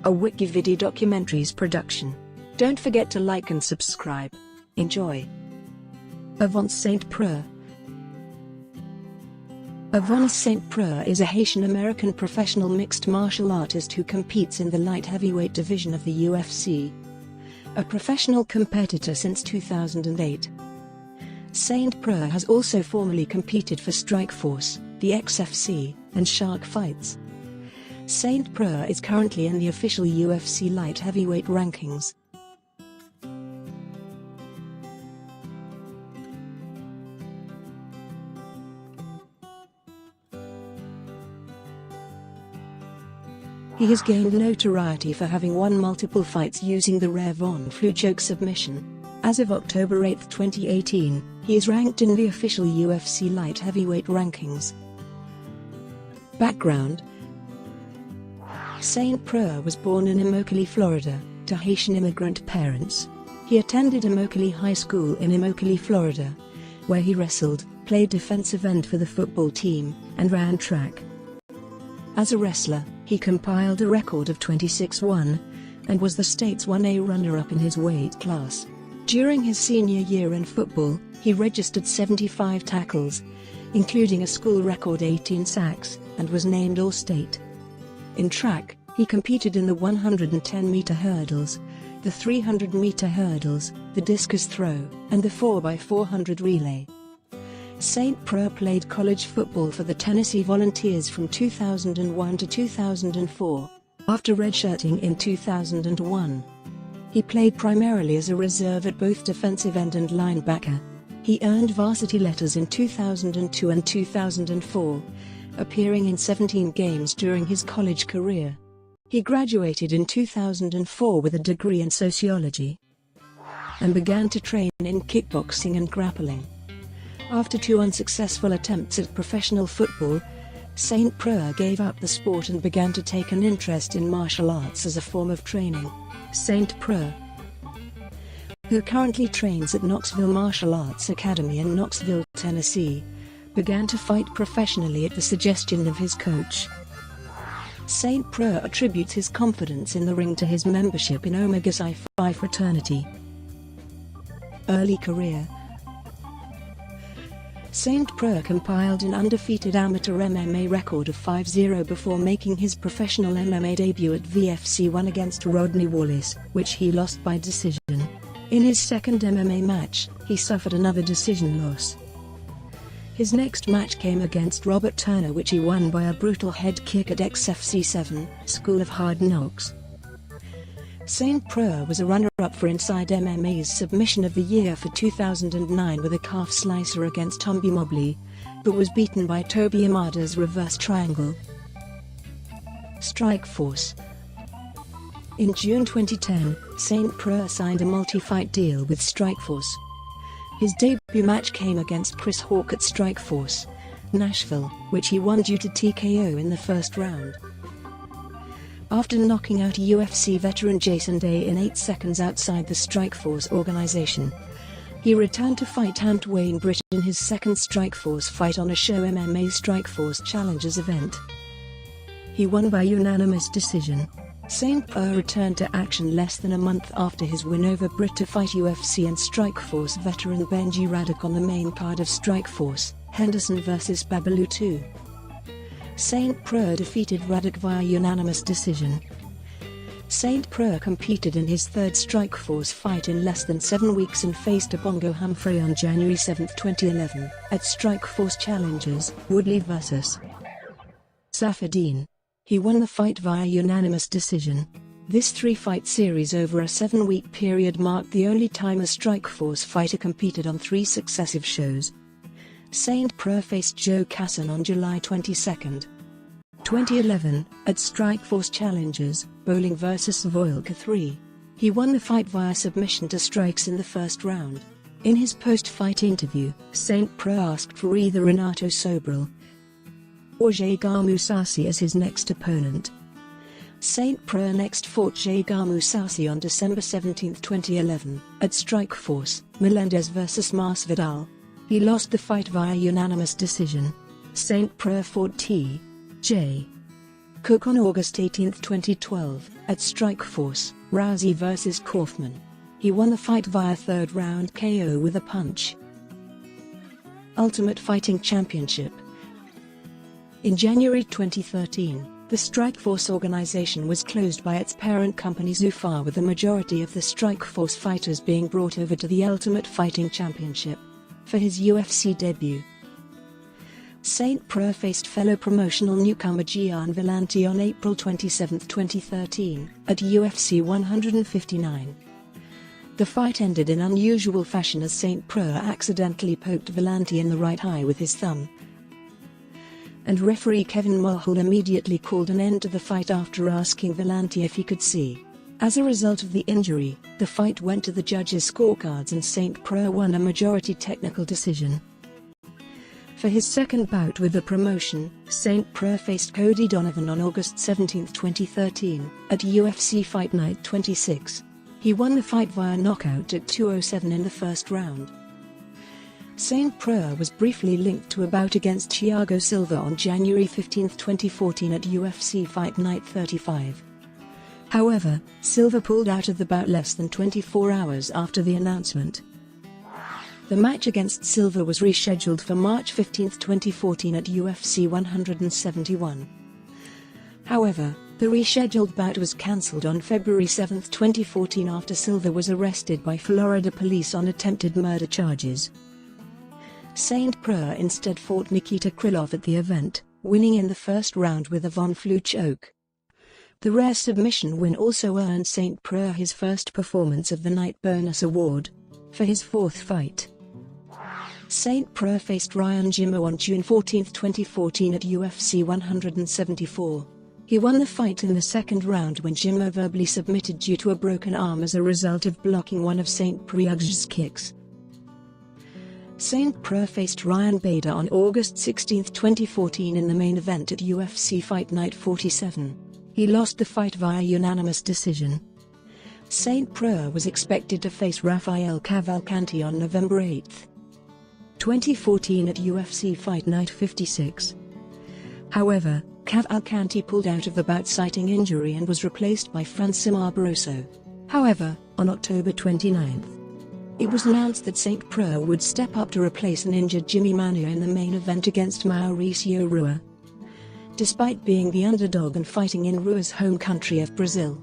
a WikiVidi documentaries production. Don't forget to like and subscribe. Enjoy. Ovince Saint Preux. Ovince Saint Preux is a Haitian-American professional mixed martial artist who competes in the light heavyweight division of the UFC. A professional competitor since 2008. Saint Preux has also formerly competed for Strikeforce, the XFC, and Shark Fights. Saint Preux is currently in the official UFC light heavyweight rankings. He has gained notoriety for having won multiple fights using the rare Flue choke submission. As of October 8, 2018, he is ranked in the official UFC light heavyweight rankings. Background: Saint Preux was born in Immokalee, Florida, to Haitian immigrant parents. He attended Immokalee High School in Immokalee, Florida, where he wrestled, played defensive end for the football team, and ran track. As a wrestler, he compiled a record of 26-1, and was the state's 1A runner-up in his weight class. During his senior year in football, he registered 75 tackles, including a school record 18 sacks, and was named All-State. In track, he competed in the 110-meter hurdles, the 300-meter hurdles, the discus throw, and the 4x400 relay. Saint Preux played college football for the Tennessee Volunteers from 2001 to 2004. After redshirting in 2001, he played primarily as a reserve at both defensive end and linebacker. He earned varsity letters in 2002 and 2004, appearing in 17 games during his college career. He graduated in 2004 with a degree in sociology and began to train in kickboxing and grappling. After 2 unsuccessful attempts at professional football, Saint Preux gave up the sport and began to take an interest in martial arts as a form of training. Saint Preux, who currently trains at Knoxville Martial Arts Academy in Knoxville, Tennessee, began to fight professionally at the suggestion of his coach. Saint Preux attributes his confidence in the ring to his membership in Omega Psi Phi fraternity. Early career: Saint Preux compiled an undefeated amateur MMA record of 5-0 before making his professional MMA debut at VFC 1 against Rodney Wallace, which he lost by decision. In his second MMA match, he suffered another decision loss. His next match came against Robert Turner, which he won by a brutal head kick at XFC 7, School of Hard Knocks. Saint Preux was a runner-up for Inside MMA's Submission of the Year for 2009 with a calf slicer against Tomby Mobley, but was beaten by Toby Imada's reverse triangle. Strikeforce. In June 2010, Saint Preux signed a multi-fight deal with Strikeforce. His debut match came against Chris Hawk at Strikeforce, Nashville, which he won due to TKO in the first round. After knocking out UFC veteran Jason Day in 8 seconds outside the Strikeforce organization, he returned to fight Ant Wayne Britt in his second Strikeforce fight on a Show MMA Strikeforce Challengers event. He won by unanimous decision. Saint Preux returned to action less than a month after his win over Britt to fight UFC and Strikeforce veteran Benji Radek on the main card of Strikeforce, Henderson vs. Babalu 2. Saint Preux defeated Radek via unanimous decision. Saint Preux competed in his third Strikeforce fight in less than 7 weeks and faced Abongo Humphrey on January 7, 2011, at Strikeforce Challengers, Woodley vs. Safadine. He won the fight via unanimous decision. This 3-fight series over a 7-week period marked the only time a Strikeforce fighter competed on 3 successive shows. Saint Preux faced Joe Casson on July 22, 2011, at Strikeforce Challengers, Bowling vs. Savoyalka 3. He won the fight via submission to strikes in the first round. In his post-fight interview, Saint Preux asked for either Renato Sobral or Jagar Mousasi as his next opponent. Saint Preux next fought Jagar Mousasi on December 17, 2011, at Strikeforce, Melendez vs. Masvidal. He lost the fight via unanimous decision. Saint Preux fought T.J. Cook on August 18, 2012, at Strikeforce, Rousey vs. Kaufman. He won the fight via third-round KO with a punch. Ultimate Fighting Championship. In January 2013, the Strikeforce organization was closed by its parent company Zufar, with the majority of the Strikeforce fighters being brought over to the Ultimate Fighting Championship for his UFC debut. Saint Preux faced fellow promotional newcomer Gian Villante on April 27, 2013, at UFC 159. The fight ended in unusual fashion as Saint Preux accidentally poked Villante in the right eye with his thumb, and referee Kevin Mulhall immediately called an end to the fight after asking Villante if he could see. As a result of the injury, the fight went to the judges' scorecards and Saint Preux won a majority technical decision. For his second bout with the promotion, Saint Preux faced Cody Donovan on August 17, 2013, at UFC Fight Night 26. He won the fight via knockout at 2:07 in the first round. Saint Preux was briefly linked to a bout against Thiago Silva on January 15, 2014 at UFC Fight Night 35. However, Silva pulled out of the bout less than 24 hours after the announcement. The match against Silva was rescheduled for March 15, 2014 at UFC 171. However, the rescheduled bout was cancelled on February 7, 2014 after Silva was arrested by Florida police on attempted murder charges. Saint Preux instead fought Nikita Krylov at the event, winning in the first round with a von Flue choke. The rare submission win also earned Saint Preux his first performance of the night bonus award for his fourth fight. Saint Preux faced Ryan Jimmo on June 14, 2014 at UFC 174. He won the fight in the second round when Jimmo verbally submitted due to a broken arm as a result of blocking one of Saint Preux's kicks. Saint Preux faced Ryan Bader on August 16, 2014 in the main event at UFC Fight Night 47. He lost the fight via unanimous decision. Saint Preux was expected to face Rafael Cavalcanti on November 8, 2014 at UFC Fight Night 56. However, Cavalcanti pulled out of the bout citing injury and was replaced by Francimar Barroso. However, on October 29, it was announced that Saint Preux would step up to replace an injured Jimmy Manuwa in the main event against Mauricio Rua, despite being the underdog and fighting in Rua's home country of Brazil.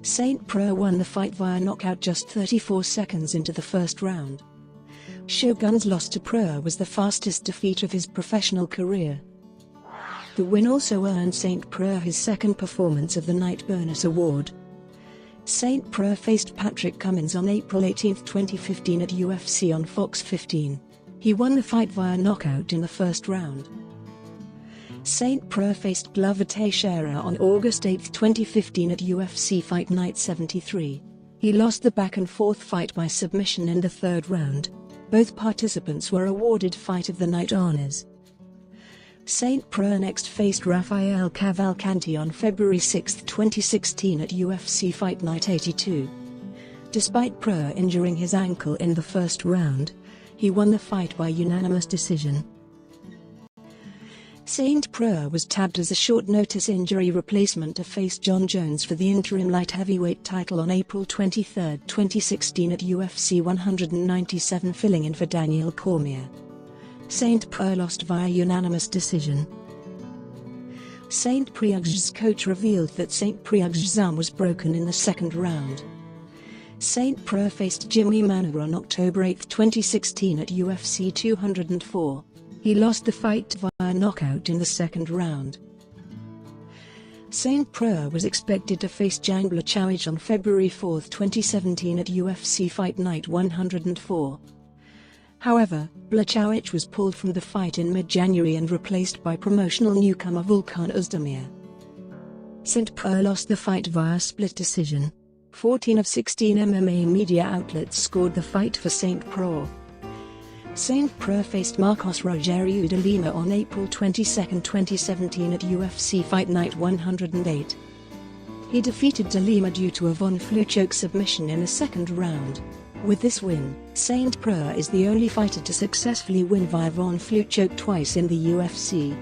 Saint Preux won the fight via knockout just 34 seconds into the first round. Shogun's loss to Preux was the fastest defeat of his professional career. The win also earned Saint Preux his second performance of the night bonus award. Saint Preux faced Patrick Cummins on April 18, 2015 at UFC on Fox 15. He won the fight via knockout in the first round. Saint Preux faced Glover Teixeira on August 8, 2015 at UFC Fight Night 73. He lost the back-and-forth fight by submission in the third round. Both participants were awarded Fight of the Night honors. Saint Preux next faced Rafael Cavalcanti on February 6, 2016 at UFC Fight Night 82. Despite Preux injuring his ankle in the first round, he won the fight by unanimous decision. Saint Preux was tabbed as a short-notice injury replacement to face John Jones for the interim light heavyweight title on April 23, 2016 at UFC 197, filling in for Daniel Cormier. Saint Preux lost via unanimous decision. Saint Preux's coach revealed that Saint Preux's arm was broken in the second round. Saint Preux faced Jimmy Manuwa on October 8, 2016 at UFC 204. He lost the fight via knockout in the second round. Saint Preux was expected to face Jan Blachowicz on February 4, 2017 at UFC Fight Night 104. However, Blachowicz was pulled from the fight in mid-January and replaced by promotional newcomer Volkan Ozdemir. Saint Preux lost the fight via split decision. 14 of 16 MMA media outlets scored the fight for Saint Preux. Saint Preux faced Marcos Rogério de Lima on April 22, 2017 at UFC Fight Night 108. He defeated de Lima due to a von Flue choke submission in the second round. With this win, Saint Preux is the only fighter to successfully win via von Flue choke twice in the UFC.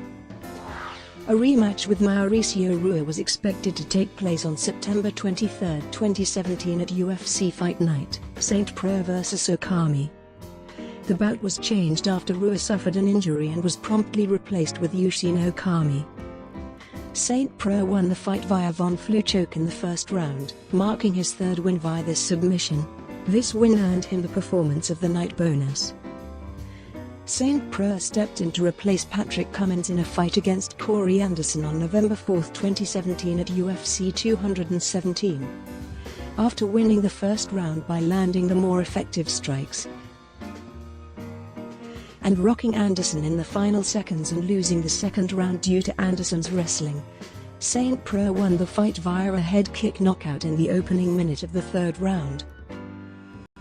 A rematch with Mauricio Rua was expected to take place on September 23, 2017 at UFC Fight Night, Saint Preux vs Okami. The bout was changed after Rua suffered an injury and was promptly replaced with Yushin Okami. Saint Preux won the fight via von Flue choke in the first round, marking his third win via this submission. This win earned him the Performance of the Night bonus. Saint Preux stepped in to replace Patrick Cummins in a fight against Corey Anderson on November 4, 2017 at UFC 217. After winning the first round by landing the more effective strikes and rocking Anderson in the final seconds and losing the second round due to Anderson's wrestling, Saint Preux won the fight via a head kick knockout in the opening minute of the third round.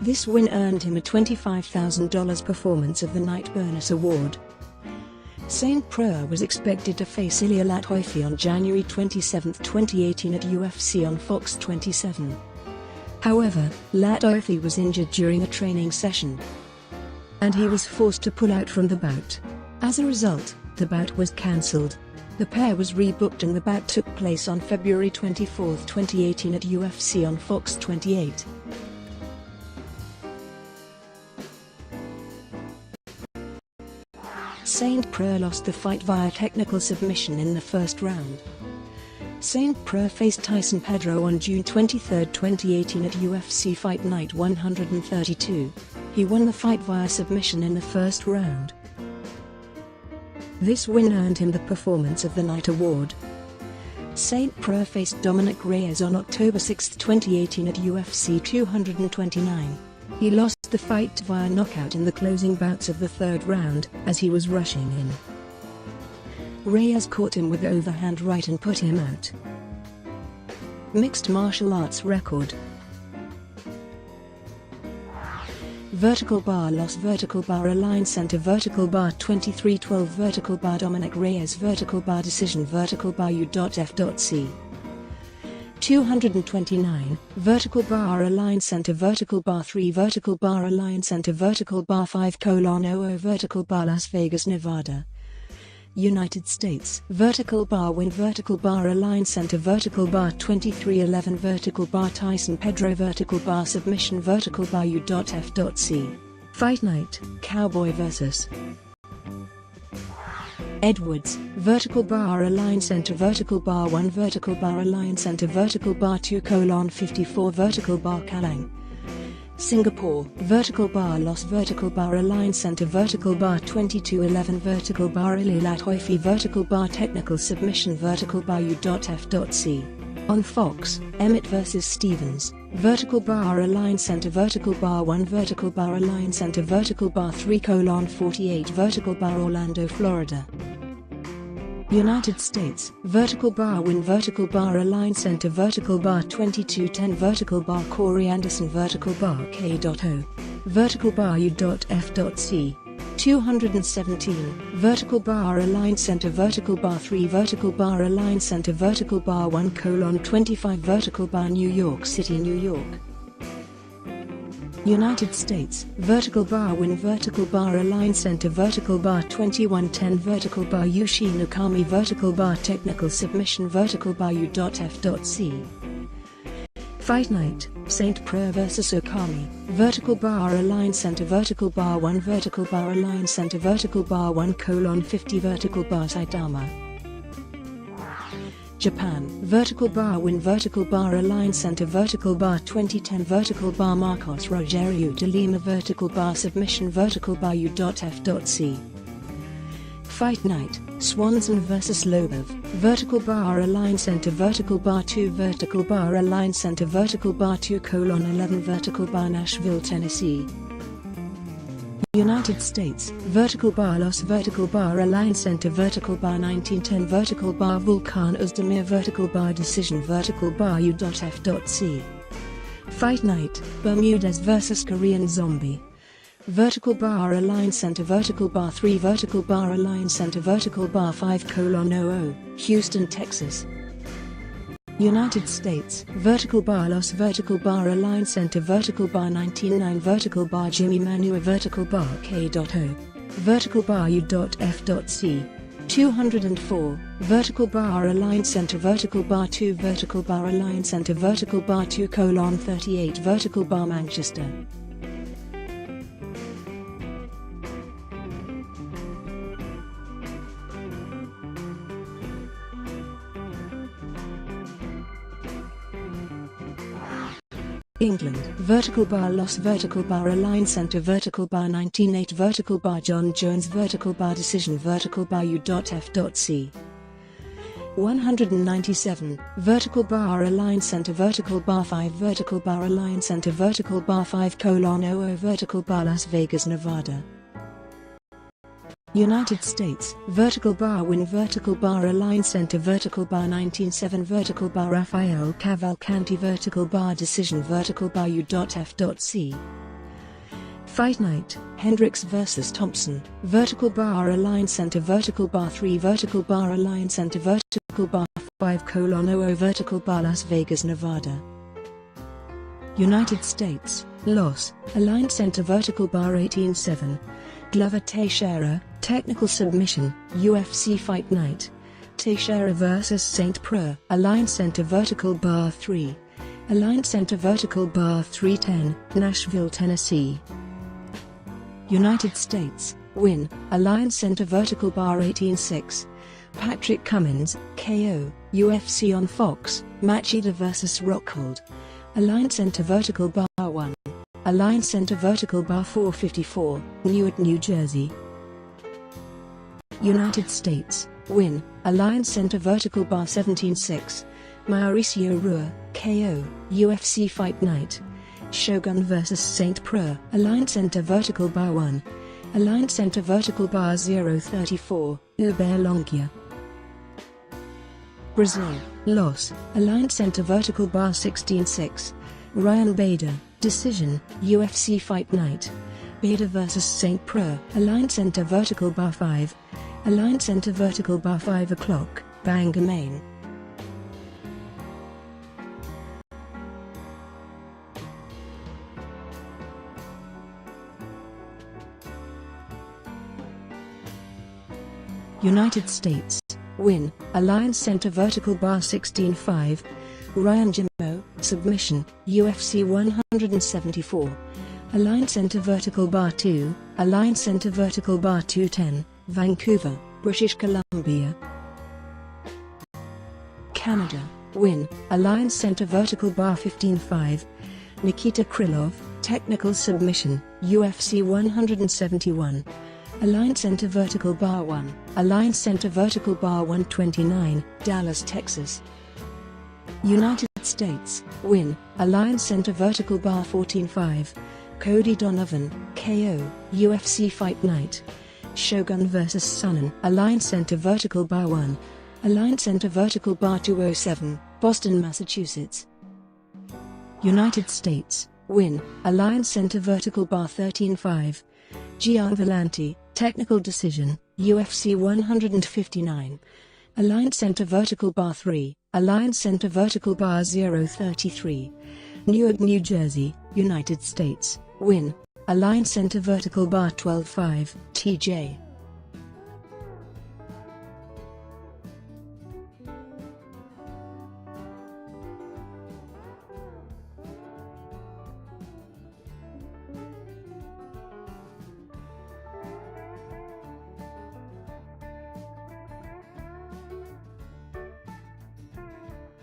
This win earned him a $25,000 Performance of the Night bonus award. Saint Preux was expected to face Ilia Latoifi on January 27, 2018 at UFC on Fox 27. However, Latoifi was injured during a training session, and he was forced to pull out from the bout. As a result, the bout was cancelled. The pair was rebooked and the bout took place on February 24, 2018 at UFC on Fox 28. Saint Preux lost the fight via technical submission in the first round. Saint Preux faced Tyson Pedro on June 23, 2018 at UFC Fight Night 132. He won the fight via submission in the first round. This win earned him the Performance of the Night award. Saint Preux faced Dominic Reyes on October 6, 2018 at UFC 229. He lost the fight via knockout in the closing bouts of the third round, as he was rushing in. Reyes caught him with the overhand right and put him out. Mixed martial arts record. Vertical bar loss, vertical bar align center, vertical bar 23-12, vertical bar Dominic Reyes, vertical bar decision, vertical bar U.F.C. 229, vertical bar align center, vertical bar 3, vertical bar align center, vertical bar 5:00, vertical bar Las Vegas, Nevada, United States, vertical bar win, vertical bar align center, vertical bar 23-11, vertical bar Tyson Pedro, vertical bar submission, vertical bar U.F.C. Fight Night, Cowboy vs. Edwards, vertical bar align center, vertical bar 1, vertical bar align center, vertical bar 2:54, vertical bar Kalang, Singapore, vertical bar loss, vertical bar align center, vertical bar 22-11, vertical bar Ilia Latoifi, vertical bar technical submission, vertical bar U.F.C. On Fox, Emmett vs Stevens, vertical bar align center, vertical bar 1, vertical bar align center, vertical bar 3:48, vertical bar Orlando, Florida, United States, vertical bar win, vertical bar align center, vertical bar 22-10, vertical bar Corey Anderson, vertical bar K.O, vertical bar U.F.C. 217, vertical bar align center, vertical bar 3, vertical bar align center, vertical bar 1:25, vertical bar New York City, New York, United States, vertical bar win, vertical bar align center, vertical bar 21-10, vertical bar Yushin Okami, vertical bar technical submission, vertical bar U.F.C. Fight Night, Saint Preux vs Okami, vertical bar align center, vertical bar 1, vertical bar align center, vertical bar 1:50, vertical bar Saitama, Japan, vertical bar win, vertical bar align center, vertical bar 2010, vertical bar Marcos Rogerio de Lima, vertical bar submission, vertical bar U.F.C. Fight Night, Swanson vs Lobov, vertical bar align center, vertical bar 2, vertical bar align center, vertical bar 2:11, vertical bar Nashville, Tennessee, United States, vertical bar loss, vertical bar align center, vertical bar 1910, vertical bar Volkan Özdemir, vertical bar decision, vertical bar U.F.C. Fight Night, Bermudez vs Korean Zombie, vertical bar align center, vertical bar 3, vertical bar align center, vertical bar 5:00, Houston, Texas, United States, vertical bar loss, vertical bar align center, vertical bar 19-9, vertical bar Jimmy Manua, vertical bar K.O, vertical bar U.F.C. 204, vertical bar align center vertical bar 2 vertical bar align center vertical bar 2 colon 38 vertical bar Manchester. England, vertical bar loss vertical bar align center vertical bar 19-8 vertical bar John Jones vertical bar decision vertical bar U.F.C. 197, vertical bar align center vertical bar 5 vertical bar align center vertical bar 5 colon 00 vertical bar Las Vegas, Nevada. United States, vertical bar win vertical bar align center vertical bar 19-7 vertical bar Rafael Cavalcanti vertical bar decision vertical bar U.F.C. Fight night, Hendricks vs Thompson, vertical bar align center vertical bar 3 vertical bar align center vertical bar 5 colon 00 vertical bar Las Vegas, Nevada. United States, loss, align center vertical bar 18-7, Glover Teixeira, technical submission, UFC fight night. Teixeira vs Saint Preux, align center vertical bar 3, align center vertical bar 310, Nashville, Tennessee. United States, win, align center vertical bar 18-6, Patrick Cummins, KO, UFC on Fox, Machida vs Rockhold, align center vertical bar 1, align center vertical bar 454, Newark, New Jersey. United States, win, align center vertical bar 17-6, Mauricio Rua, KO, UFC fight night. Shogun vs Saint Preux, align center vertical bar 1, align center vertical bar 034, Hubert Longia. Brazil, loss, align center vertical bar 16-6, Ryan Bader, decision, UFC fight night. Bader vs Saint Preux, align center vertical bar 5, align center vertical bar 5 o'clock, Bangor, Maine. United States, win, align center vertical bar 16-5, Ryan Jimmo, submission, UFC 174, align center vertical bar 2, align center vertical bar 210, Vancouver, British Columbia. Canada, win, align center vertical bar 15-5, Nikita Krylov, technical submission, UFC 171, align center vertical bar 1, align center vertical bar 129, Dallas, Texas. United States, win, align center vertical bar 14-5, Cody Donovan, KO, UFC fight night. Shogun vs Sonnen, align center vertical bar 1, align center vertical bar 207, Boston, Massachusetts. United States, win, align center vertical bar 13-5, Gian Vellante, technical decision, UFC 159, align center vertical bar 3, align center vertical bar 033, Newark, New Jersey, United States, win, align center vertical bar 12-5, TJ.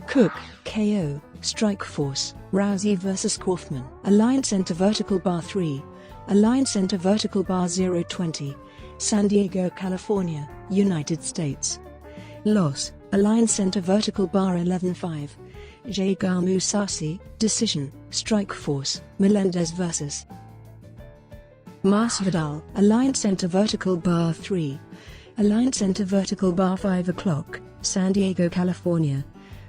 Cook, KO, Strikeforce, Rousey vs Kaufman, align center vertical bar 3, align center vertical bar 020, San Diego, California, United States. Loss, align center vertical bar 11-5, Jagar Mousasi, decision, Strikeforce, Melendez vs Masvidal, align center vertical bar 3, align center vertical bar 5 o'clock, San Diego, California,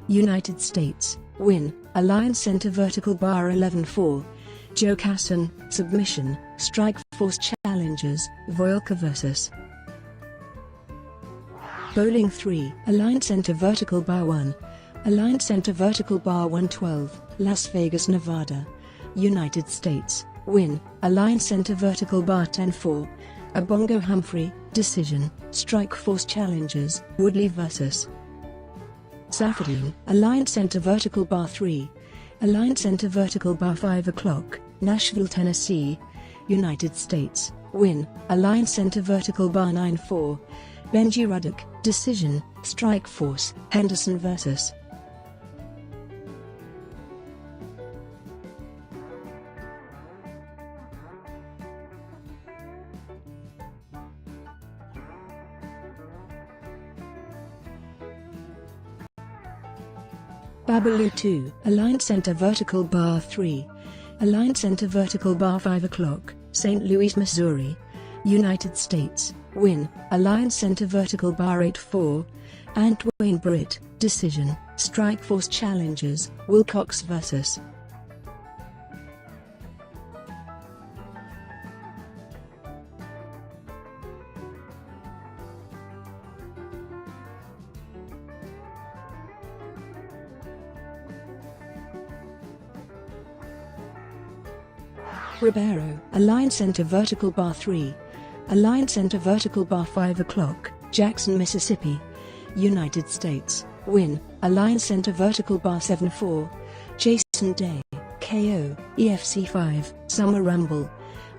United States, win, align center vertical bar 11-4, Joe Casson, submission, Strikeforce challengers, Voyalka vs Bowling 3, align center vertical bar 1, align center vertical bar 112, Las Vegas, Nevada, United States, win, align center vertical bar 10-4, Abongo Humphrey, decision, Strikeforce challenges, Woodley vs. Safadine, Alliance Center vertical bar 3, Alliance Center vertical bar 5 o'clock, Nashville, Tennessee, United States, win, Alliance Center vertical bar 9-4, Benji Ruddock, decision, Strikeforce, Henderson vs. Babalu 2, Alliance Center vertical bar 3, Alliance Center vertical bar 5 o'clock, St. Louis, Missouri, United States, win, Alliance Center vertical bar 8-4, Antwain Britt, decision, Strikeforce challenges, Wilcox vs. Ribeiro, Alliance Center vertical bar 3, Alliance Center vertical bar 5 o'clock, Jackson, Mississippi, United States, win, Alliance Center vertical bar 7-4, Jason Day, KO, EFC 5, Summer Rumble,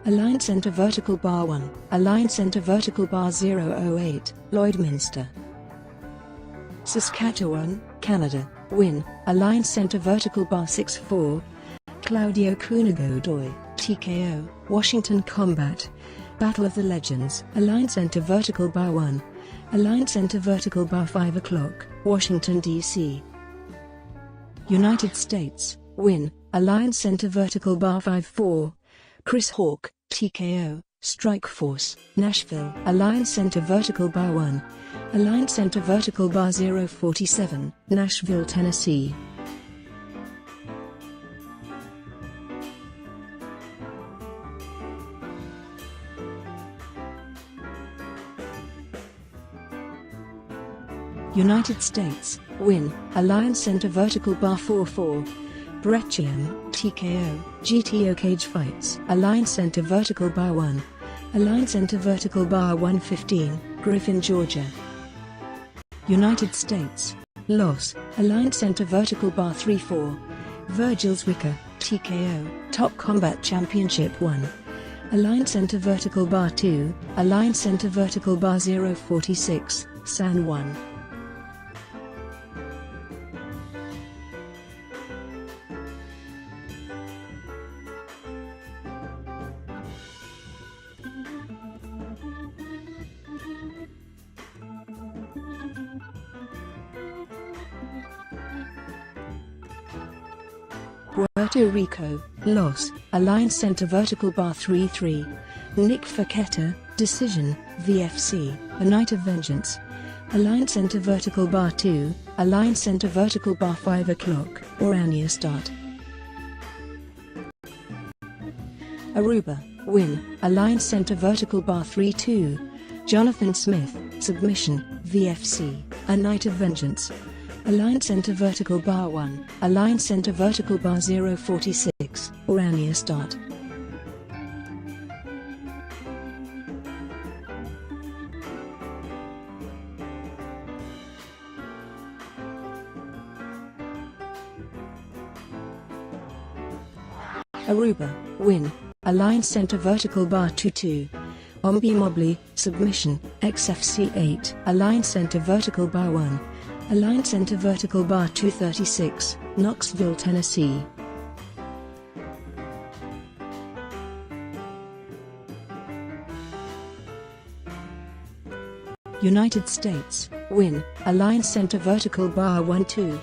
Alliance Center vertical bar 1, Alliance Center vertical bar 008, Lloydminster, Saskatchewan, Canada, win, Alliance Center vertical bar 6-4, Claudio Cunego-Godoy, TKO, Washington Combat, Battle of the Legends, Alliance Center vertical bar 1, Alliance Center vertical bar 5 o'clock, Washington, D.C. United States, win, Alliance Center vertical bar 5-4, Chris Hawk, TKO, Strikeforce, Nashville, Alliance Center vertical bar 1, Alliance Center vertical bar 047, Nashville, Tennessee. United States, win, Alliance Center vertical bar 4-4, Brecciam, TKO, GTO Cage Fights, Alliance Center vertical bar 1, Alliance Center vertical bar 115, Griffin, Georgia. United States, loss, Alliance Center vertical bar 3-4, Virgil Zwicker, TKO, Top Combat Championship 1, Alliance Center vertical bar 2, Alliance Center vertical bar 046, San Juan. Puerto Rico, loss, Alliance Center vertical bar 3-3, Nick Facetta, decision, VFC, A Night of Vengeance, Alliance Center vertical bar 2, Alliance Center vertical bar 5 o'clock, Orania start. Aruba, win, Alliance Center vertical bar 3-2, Jonathan Smith, submission, VFC, A Night of Vengeance, Alliance Center vertical bar 1, Alliance Center vertical bar 046, Orania start. Aruba, win, Alliance Center vertical bar 2-2, Ombi Mobley, submission, XFC 8, Alliance Center vertical bar 1, Alliance Center vertical bar 236, Knoxville, Tennessee. United States, win, Alliance Center vertical bar 1-2,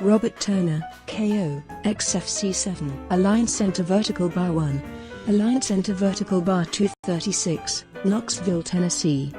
Robert Turner, KO, XFC 7, Alliance Center vertical bar 1, Alliance Center vertical bar 236, Knoxville, Tennessee.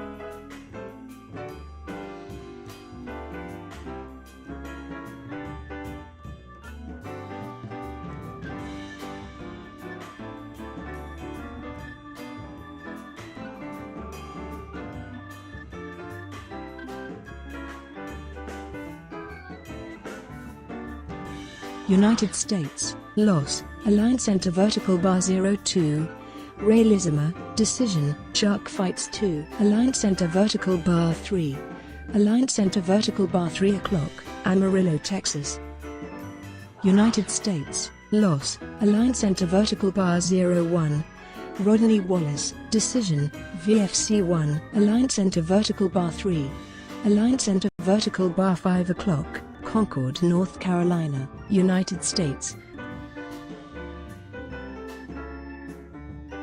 United States, loss, Alliance Center vertical bar 02, Ray Lizima, decision. Shark Fights 2, Aligned Center Vertical Bar 3. Aligned Center Vertical Bar 3 o'clock, Amarillo, Texas. United States, loss, Aligned Center Vertical Bar 01. Rodney Wallace, decision, VFC 1, Aligned Center Vertical Bar 3. Aligned Center Vertical Bar 5 o'clock, Concord, North Carolina, United States.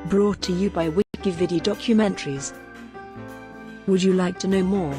Brought to you by WikiVidi Documentaries. Would you like to know more?